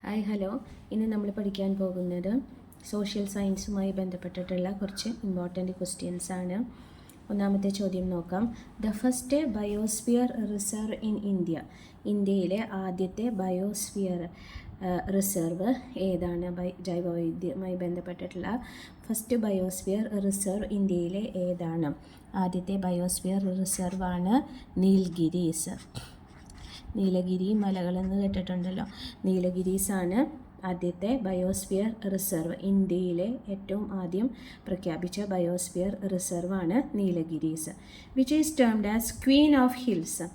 Hi hello, ഇന്ന് നമ്മൾ പഠിക്കാൻ പോകുന്നത് സോഷ്യൽ സയൻസുമായി ബന്ധപ്പെട്ടിട്ടുള്ള കുറച്ച് ഇമ്പോർട്ടൻറ്റ് ക്വസ്റ്റ്യൻസ് ആണ്. ഒന്നാമത്തെ ചോദ്യം നോക്കാം. The first biosphere reserve in India. ഇന്ത്യയിലെ ആദ്യത്തെ ബയോസ്ഫിയർ റിസർവ് ഏതാണ്? ജൈവവൈവിധ്യവുമായി ബന്ധപ്പെട്ടിട്ടുള്ള ഫസ്റ്റ് ബയോസ്ഫിയർ റിസർവ് ഇന്ത്യയിലെ ഏതാണ്? ആദ്യത്തെ ബയോസ്ഫിയർ റിസർവാണ് നീൽഗിരീസ്. നീലഗിരി മലകളെന്ന് കേട്ടിട്ടുണ്ടല്ലോ. നീലഗിരീസാണ് ആദ്യത്തെ ബയോസ്ഫിയർ റിസർവ്. ഇന്ത്യയിലെ ഏറ്റവും ആദ്യം പ്രഖ്യാപിച്ച ബയോസ്ഫിയർ റിസർവാണ് Nilgiris. Which is termed as queen of hills.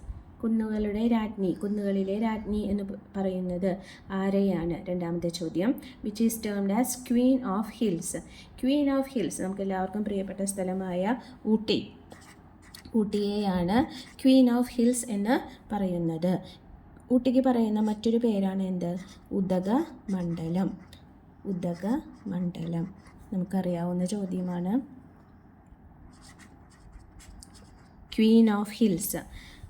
കുന്നുകളുടെ രാജ്ഞി, കുന്നുകളിലെ രാജ്ഞി എന്ന് പറയുന്നത് ആരെയാണ്? രണ്ടാമത്തെ ചോദ്യം. Which is termed as queen of hills. Queen of hills നമുക്ക് എല്ലാവർക്കും പ്രിയപ്പെട്ട സ്ഥലമായ ഊട്ടിയെയാണ് ക്വീൻ ഓഫ് ഹിൽസ് എന്ന് പറയുന്നത്. ഊട്ടിക്ക് പറയുന്ന മറ്റൊരു പേരാണ് എന്ത്? ഉദകമണ്ഡലം. ഉദകമണ്ഡലം നമുക്കറിയാവുന്ന ചോദ്യമാണ്. ക്വീൻ ഓഫ് ഹിൽസ്,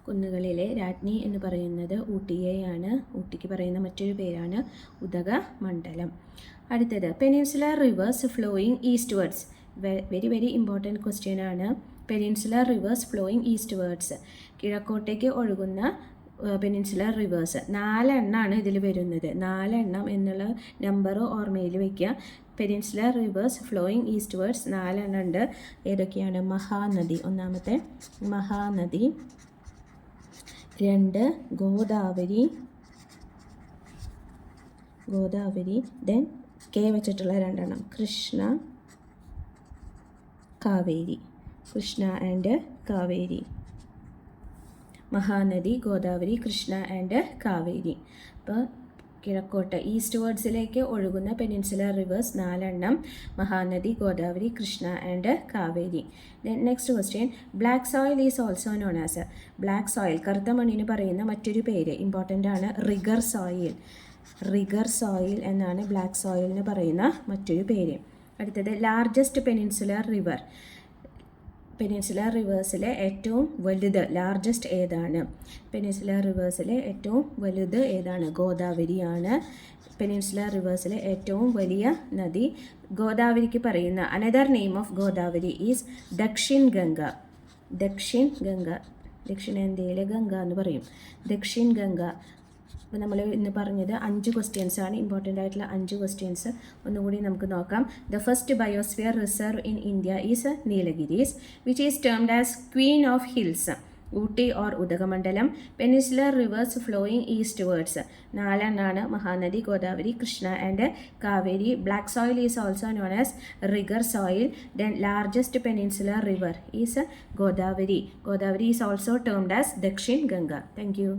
കുന്നുകളിലെ രാജ്ഞി എന്ന് പറയുന്നത് ഊട്ടിയെയാണ്. ഊട്ടിക്ക് പറയുന്ന മറ്റൊരു പേരാണ് ഉദകമണ്ഡലം. അടുത്തത്, peninsular rivers flowing eastwards. Very important question ആണ്. പെനിൻസുലർ റിവേഴ്സ് ഫ്ലോയിങ് ഈസ്റ്റ്വേർഡ്സ്, കിഴക്കോട്ടേക്ക് ഒഴുകുന്ന പെനിൻസുലർ റിവേഴ്സ്. 4 എണ്ണമാണ് ഇതിൽ വരുന്നത്. 4 എണ്ണം എന്നുള്ള നമ്പർ ഓർമ്മയിൽ വയ്ക്കുക. പെനിൻസുലർ റിവേഴ്സ് ഫ്ലോയിങ് ഈസ്റ്റ്വേർഡ്സ് 4 എണ്ണം ഉണ്ട്. ഏതൊക്കെയാണ്? മഹാനദി, ഒന്നാമത്തെ മഹാനദി. 2 ഗോദാവരി. ദെൻ കെ വെച്ചിട്ടുള്ള 2 എണ്ണം കൃഷ്ണ, കാവേരി. കൃഷ്ണ ആൻഡ് കാവേരി. മഹാനദി, ഗോദാവരി, കൃഷ്ണ ആൻഡ് കാവേരി. അപ്പോൾ കിഴക്കോട്ട് ഈസ്റ്റ് വേർഡ്സിലേക്ക് ഒഴുകുന്ന പെനിൻസുലർ റിവേഴ്സ് 4 എണ്ണം. Mahanadi, Godavari, Krishna and Kaveri. Then next question. Black soil is also known as. Black soil, കറുത്ത മണ്ണിന് പറയുന്ന മറ്റൊരു പേര് ഇമ്പോർട്ടൻ്റ് ആണ്. Rigger soil. റിഗർ സോയിൽ എന്നാണ് ബ്ലാക്ക് സോയിലിന് പറയുന്ന മറ്റൊരു പേര്. അടുത്തത്, ലാർജസ്റ്റ് പെനിൻസുലർ റിവർ. പെനിൻസുലർ റിവേഴ്സിലെ ഏറ്റവും വലുത് ലാർജസ്റ്റ് ഏതാണ്? പെനിൻസുലർ റിവേഴ്സിലെ ഏറ്റവും വലുത് ഏതാണ്? ഗോദാവരിയാണ്. പെനിൻസുലർ റിവേഴ്സിലെ ഏറ്റവും വലിയ നദി. ഗോദാവരിക്ക് പറയുന്ന another name of Godavari is Dakshin Ganga. Dakshin Ganga, ദക്ഷിണേന്ത്യയിലെ ഗംഗ എന്ന് പറയും. ദക്ഷിൺ ഗംഗ. അപ്പോൾ നമ്മൾ ഇന്ന് പറഞ്ഞത് 5 ക്വസ്റ്റ്യൻസ് ആണ്, ഇമ്പോർട്ടൻ്റ് ആയിട്ടുള്ള 5 ക്വസ്റ്റ്യൻസ്. ഒന്നുകൂടി നമുക്ക് നോക്കാം. The first biosphere reserve in India is Nilgiris. Which is termed as queen of hills. Ooty or Udhagamandalam. Peninsular rivers flowing eastwards 4 എണ്ണമാണ്. Mahanadi, Godavari, Krishna and Kaveri. Black soil is also known as regur soil. Then largest peninsular river is Godavari. Godavari is also termed as Dakshin Ganga. Thank U.